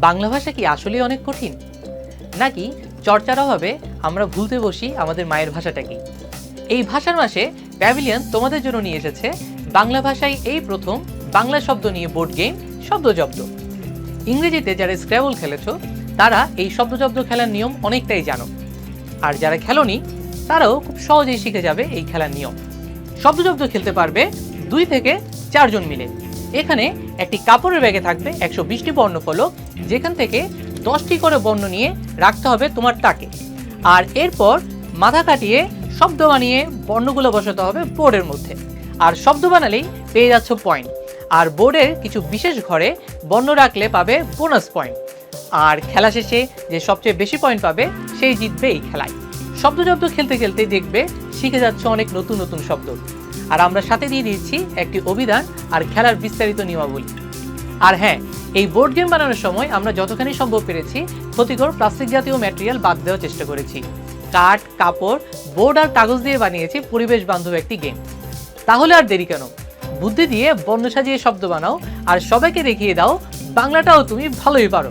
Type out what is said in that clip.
বাংলা ভাষা কি আসলেই অনেক কঠিন, নাকি চর্চার অভাবে আমরা ভুলতে বসি আমাদের মায়ের ভাষাটাকে? এই ভাষার মাসে প্যাভিলিয়ন তোমাদের জন্য নিয়ে এসেছে বাংলা ভাষায় এই প্রথম বাংলা শব্দ নিয়ে বোর্ড গেম শব্দজব্দ। ইংরেজিতে যারা স্ক্র্যাবল খেলেছো তারা এই শব্দজব্দ খেলার নিয়ম অনেকটাই জানো, আর যারা খেলোনি তারাও খুব সহজেই শিখে যাবে এই খেলার নিয়ম। শব্দজব্দ খেলতে পারবে 2 থেকে 4 জন মিলে। এখানে একটি কাপড়ের ব্যাগে থাকবে 120টি বর্ণফলক, যেখান থেকে 10টি করে বর্ণ নিয়ে রাখতে হবে তোমার তাকে, আর এরপর মাথা কাটিয়ে শব্দ বানিয়ে বর্ণগুলো বসাতে হবে বোর্ডের মধ্যে। আর শব্দ বানালেই পেয়ে যাচ্ছ পয়েন্ট, আর বোর্ডের কিছু বিশেষ ঘরে বর্ণ রাখলে পাবে বোনাস পয়েন্ট। আর খেলা শেষে যে সবচেয়ে বেশি পয়েন্ট পাবে সেই জিতবে এই খেলায়। শব্দজব্দ খেলতে খেলতে দেখবে শিখে যাচ্ছে অনেক নতুন নতুন শব্দ, আর আমরা সাথে দিয়ে দিচ্ছি একটি অভিধান আর খেলার বিস্তারিত নিয়মাবলী। আর হ্যাঁ, এই বোর্ড গেম বানানোর সময় আমরা যতখানি সম্ভব পেরেছি ক্ষতিকর প্লাস্টিক জাতীয় ম্যাটেরিয়াল বাদ দেওয়ার চেষ্টা করেছি। কাঠ, কাপড়, বোর্ড আর কাগজ দিয়ে বানিয়েছি পরিবেশ বান্ধব একটি গেম। তাহলে আর দেরি কেন, বুদ্ধি দিয়ে বর্ণ সাজিয়ে শব্দ বানাও আর সবাইকে দেখিয়ে দাও বাংলাটাও তুমি ভালোই পারো।